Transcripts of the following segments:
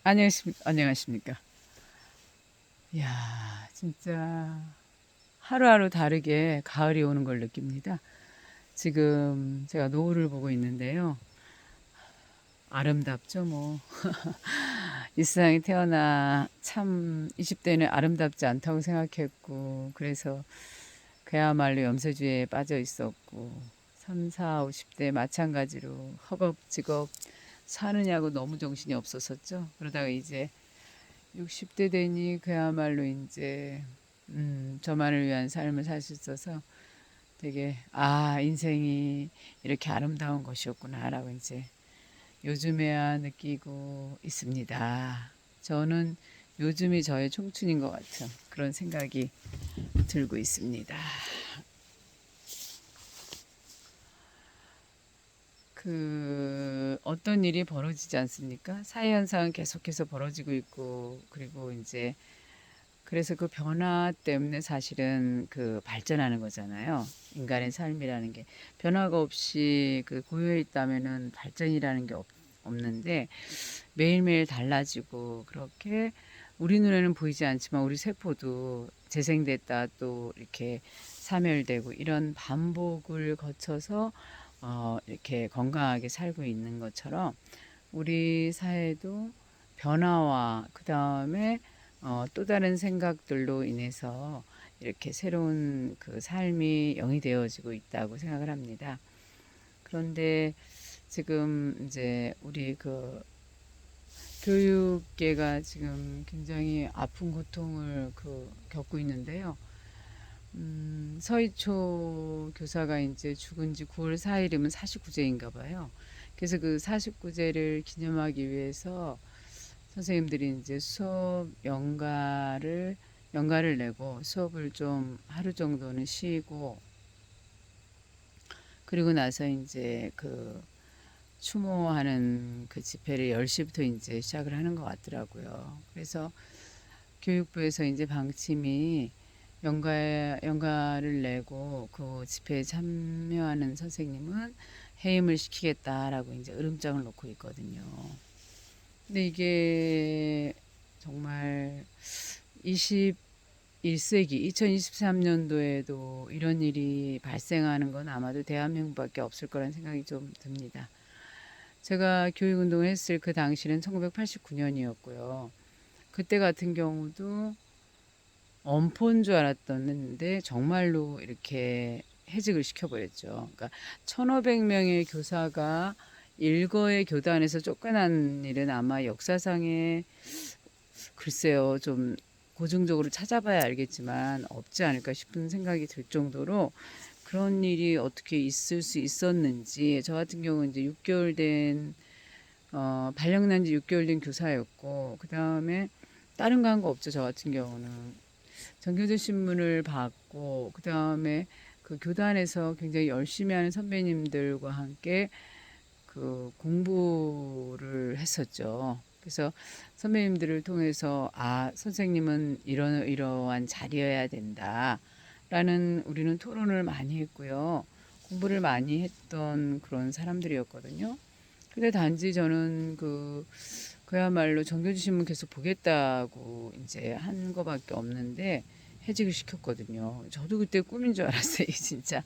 안녕하십니까. 이야, 진짜 하루하루 다르게 가을이 오는 걸 느낍니다. 지금 제가 노을을 보고 있는데요. 아름답죠, 뭐. 이 세상에 태어나 참 20대는 아름답지 않다고 생각했고, 그래서 그야말로 염세주의에 빠져 있었고, 3, 4, 50대 마찬가지로 허겁지겁 사느냐고 너무 정신이 없었었죠. 그러다가 이제 60대 되니 그야말로 이제 저만을 위한 삶을 살 수 있어서 되게 인생이 이렇게 아름다운 것이었구나라고 이제 요즘에야 느끼고 있습니다. 저는 요즘이 저의 청춘인 것 같은 그런 생각이 들고 있습니다. 그 어떤 일이 벌어지지 않습니까? 사회 현상은 계속해서 벌어지고 있고, 그리고 이제 그래서 그 변화 때문에 사실은 그 발전하는 거잖아요. 인간의 삶이라는 게 변화가 없이 그 고여 있다면은 발전이라는 게 없는데, 매일매일 달라지고 그렇게 우리 눈에는 보이지 않지만 우리 세포도 재생됐다 또 이렇게 사멸되고 이런 반복을 거쳐서 이렇게 건강하게 살고 있는 것처럼 우리 사회도 변화와 그 다음에 또 다른 생각들로 인해서 이렇게 새로운 그 삶이 영위되어지고 있다고 생각을 합니다. 그런데 지금 이제 우리 그 교육계가 지금 굉장히 아픈 고통을 겪고 있는데요. 서희초 교사가 이제 죽은 지 9월 4일이면 49제인가 봐요. 그래서 그 49제를 기념하기 위해서 선생님들이 이제 수업 연가를 내고 수업을 좀 하루 정도는 쉬고 그리고 나서 이제 그 추모하는 그 집회를 10시부터 이제 시작을 하는 것 같더라고요. 그래서 교육부에서 이제 방침이 연가를 내고 그 집회에 참여하는 선생님은 해임을 시키겠다라고 이제 으름장을 놓고 있거든요. 근데 이게 정말 21세기 2023년도에도 이런 일이 발생하는 건 아마도 대한민국밖에 없을 거란 생각이 좀 듭니다. 제가 교육운동을 했을 그 당시는 1989년이었고요. 그때 같은 경우도 엄포인 줄 알았던데 정말로 이렇게 해직을 시켜버렸죠. 그러니까 1500명의 교사가 일거의 교단에서 쫓겨난 일은 아마 역사상에 글쎄요 좀 고증적으로 찾아봐야 알겠지만 없지 않을까 싶은 생각이 들 정도로 그런 일이 어떻게 있을 수 있었는지 저 같은 경우는 이제 6개월 된 발령난 지 6개월 된 교사였고 그 다음에 다른 거 한 거 없죠. 저 같은 경우는 정교조 신문을 받고 그 다음에 그 교단에서 굉장히 열심히 하는 선배님들과 함께 그 공부를 했었죠. 그래서 선배님들을 통해서 선생님은 이러한 자리여야 된다. 라는 우리는 토론을 많이 했고요. 공부를 많이 했던 그런 사람들이었거든요. 근데 단지 저는 그야말로 정규직 신문 계속 보겠다고 이제 한 거밖에 없는데 해직을 시켰거든요. 저도 그때 꿈인 줄 알았어요. 진짜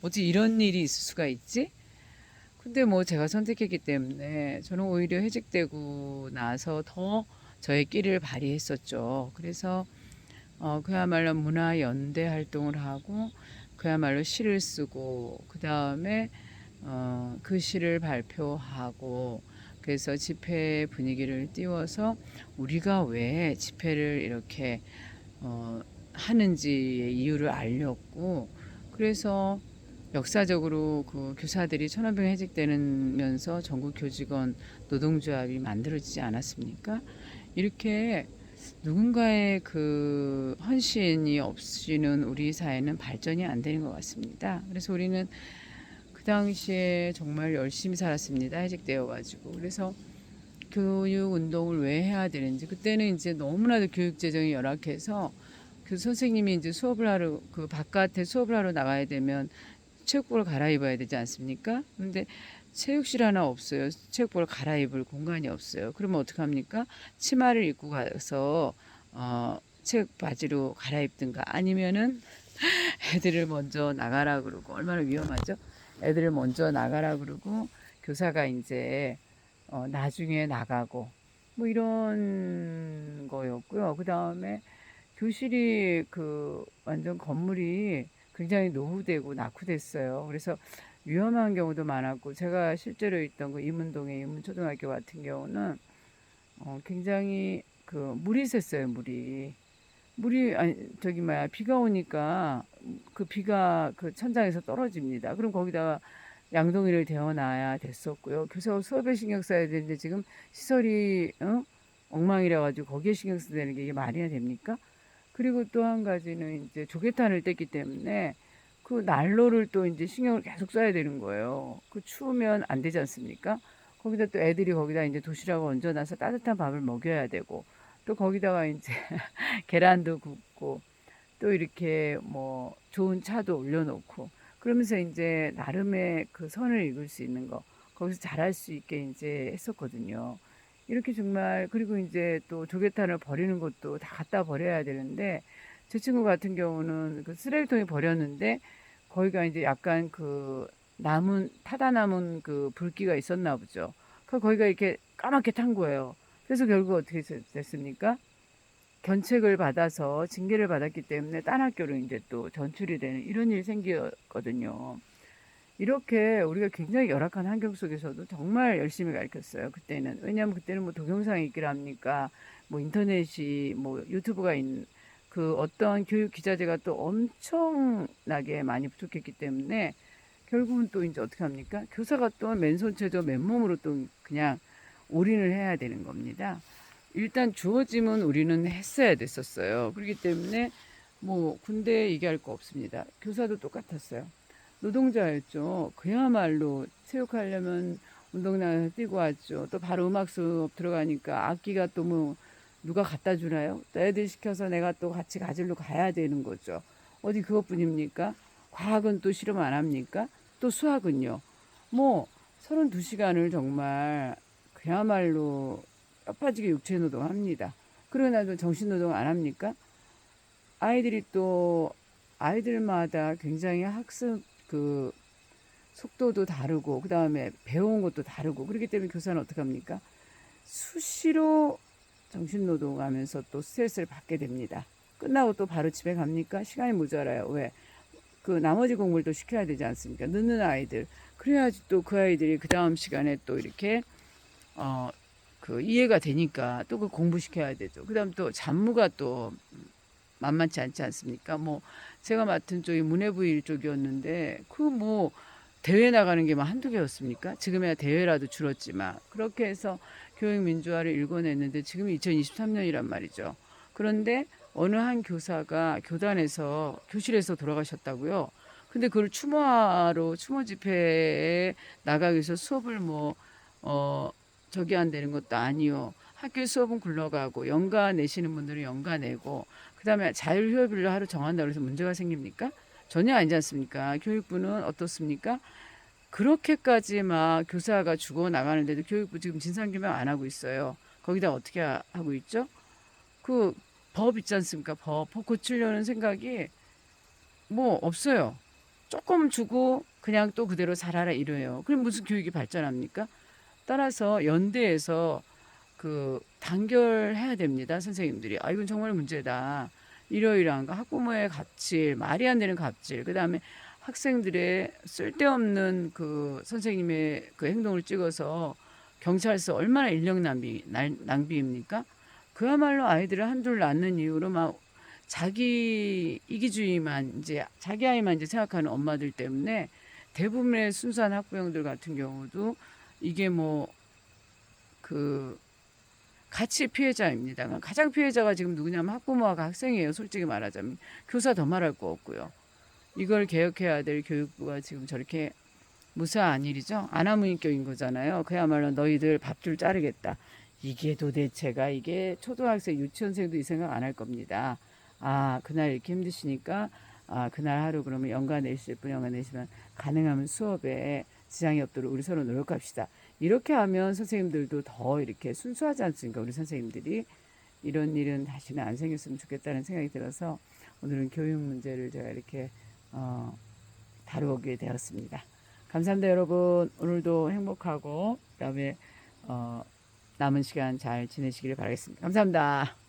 어떻게 이런 일이 있을 수가 있지? 근데 뭐 제가 선택했기 때문에 저는 오히려 해직되고 나서 더 저의 끼를 발휘했었죠. 그래서 그야말로 문화 연대 활동을 하고 그야말로 시를 쓰고 그 다음에 그 시를 발표하고 그래서 집회 분위기를 띄워서 우리가 왜 집회를 이렇게 하는지의 이유를 알렸고 그래서 역사적으로 그 교사들이 1,500명 해직되면서 전국 교직원 노동조합이 만들어지지 않았습니까? 이렇게 누군가의 그 헌신이 없이는 우리 사회는 발전이 안 되는 것 같습니다. 그래서 우리는 그 당시에 정말 열심히 살았습니다. 해직되어 가지고. 그래서 교육 운동을 왜 해야 되는지 그때는 이제 너무나도 교육 재정이 열악해서 그 선생님이 이제 수업을 하러 그 바깥에 수업을 하러 나가야 되면 체육복을 갈아입어야 되지 않습니까? 근데 체육실 하나 없어요. 체육복을 갈아입을 공간이 없어요. 그러면 어떡합니까? 치마를 입고 가서 체육 바지로 갈아입든가 아니면은 애들을 먼저 나가라 그러고 얼마나 위험하죠? 애들을 먼저 나가라 그러고 교사가 이제 나중에 나가고 뭐 이런 거였고요. 그 다음에 교실이 그 완전 건물이 굉장히 노후되고 낙후됐어요. 그래서 위험한 경우도 많았고 제가 실제로 있던 그 이문동의 이문초등학교 같은 경우는 굉장히 그 물이 샜어요. 물이 아니 저기 뭐야 비가 오니까 그 비가 그 천장에서 떨어집니다. 그럼 거기다가 양동이를 데워놔야 됐었고요. 교사가 수업에 신경 써야 되는데 지금 시설이 엉망이라 가지고 거기에 신경 써야 되는 게 이게 말이나 됩니까? 그리고 또 한 가지는 이제 조개탄을 뗐기 때문에 그 난로를 또 이제 신경을 계속 써야 되는 거예요. 그 추우면 안 되지 않습니까? 거기다 또 애들이 거기다 이제 도시락을 얹어놔서 따뜻한 밥을 먹여야 되고 또 거기다가 이제 계란도 굽고 또 이렇게 뭐 좋은 차도 올려놓고 그러면서 이제 나름의 그 선을 읽을 수 있는 거 거기서 잘할 수 있게 이제 했었거든요. 이렇게 정말 그리고 이제 또 조개탄을 버리는 것도 다 갖다 버려야 되는데 제 친구 같은 경우는 그 쓰레기통에 버렸는데 거기가 이제 약간 그 남은 타다 남은 그 불기가 있었나 보죠. 그 거기가 이렇게 까맣게 탄 거예요. 그래서 결국 어떻게 됐습니까? 견책을 받아서 징계를 받았기 때문에 딴 학교로 이제 또 전출이 되는 이런 일이 생겼거든요. 이렇게 우리가 굉장히 열악한 환경 속에서도 정말 열심히 가르쳤어요. 그때는. 왜냐하면 그때는 뭐 동영상이 있기를 합니까? 뭐 인터넷이 뭐 유튜브가 있는 그 어떤 교육 기자재가 또 엄청나게 많이 부족했기 때문에 결국은 또 이제 어떻게 합니까? 교사가 또 맨손체조 맨몸으로 또 그냥 올인을 해야 되는 겁니다. 일단 주어지면 우리는 했어야 됐었어요. 그렇기 때문에 뭐 군대 얘기할 거 없습니다. 교사도 똑같았어요. 노동자였죠. 그야말로 체육하려면 운동장에서 뛰고 왔죠. 또 바로 음악 수업 들어가니까 악기가 또 뭐 누가 갖다 주나요? 또 애들 시켜서 내가 또 같이 가지러 가야 되는 거죠. 어디 그것뿐입니까? 과학은 또 실험 안 합니까? 또 수학은요. 뭐 32시간을 정말 그야말로 뼈 빠지게 육체 노동합니다. 그러고 나서 정신 노동 안 합니까? 아이들이 또 아이들마다 굉장히 학습 그 속도도 다르고 그 다음에 배운 것도 다르고 그렇기 때문에 교사는 어떻게 합니까? 수시로 정신 노동하면서 또 스트레스를 받게 됩니다. 끝나고 또 바로 집에 갑니까? 시간이 모자라요. 왜? 그 나머지 공부를 또 시켜야 되지 않습니까? 늦는 아이들. 그래야지 또 그 아이들이 그 다음 시간에 또 이렇게 어 그 이해가 되니까 또 그 공부시켜야 되죠. 그다음 또 잡무가 또 만만치 않지 않습니까? 뭐 제가 맡은 쪽이 문해부일 쪽이었는데 그 뭐 대회 나가는 게 막 한두 개였습니까? 지금이야 대회라도 줄었지만 그렇게 해서 교육 민주화를 일궈냈는데 지금이 2023년이란 말이죠. 그런데 어느 한 교사가 교단에서 교실에서 돌아가셨다고요. 근데 그걸 추모하러 추모 집회에 나가기 위해서 수업을 어, 저기 안 되는 것도 아니요. 학교 수업은 굴러가고 연가 내시는 분들은 연가 내고 그다음에 자율휴업일로 하루 정한다고 해서 문제가 생깁니까? 전혀 아니지 않습니까? 교육부는 어떻습니까? 그렇게까지 막 교사가 죽어 나가는데도 교육부 지금 진상규명 안 하고 있어요. 거기다 어떻게 하고 있죠? 그 법 있지 않습니까? 법 고치려는 생각이 뭐 없어요. 조금 주고 그냥 또 그대로 살아라 이래요. 그럼 무슨 교육이 발전합니까? 따라서 연대에서 그 단결해야 됩니다. 선생님들이. 아, 이건 정말 문제다. 이러이러한 거. 학부모의 갑질, 말이 안 되는 갑질. 그 다음에 학생들의 쓸데없는 그 선생님의 그 행동을 찍어서 경찰서 얼마나 인력 낭비입니까? 그야말로 아이들을 한둘 낳는 이유로 막 자기 이기주의만 이제 자기 아이만 이제 생각하는 엄마들 때문에 대부분의 순수한 학부형들 같은 경우도 이게 뭐 그 같이 피해자입니다. 가장 피해자가 지금 누구냐면 학부모와 학생이에요. 솔직히 말하자면 교사 더 말할 거 없고요. 이걸 개혁해야 될 교육부가 지금 저렇게 무사한 일이죠. 아나무인격인 거잖아요. 그야말로 너희들 밥줄 자르겠다. 이게 도대체가 이게 초등학생, 유치원생도 이 생각 안 할 겁니다. 아, 그날 이렇게 힘드시니까 아, 그날 하루 그러면 연가 내실 분 연가 내시면 가능하면 수업에 지장이 없도록 우리 서로 노력합시다. 이렇게 하면 선생님들도 더 이렇게 순수하지 않습니까? 우리 선생님들이 이런 일은 다시는 안 생겼으면 좋겠다는 생각이 들어서 오늘은 교육 문제를 제가 이렇게 다루게 되었습니다. 감사합니다, 여러분. 오늘도 행복하고 그다음에 남은 시간 잘 지내시기를 바라겠습니다. 감사합니다.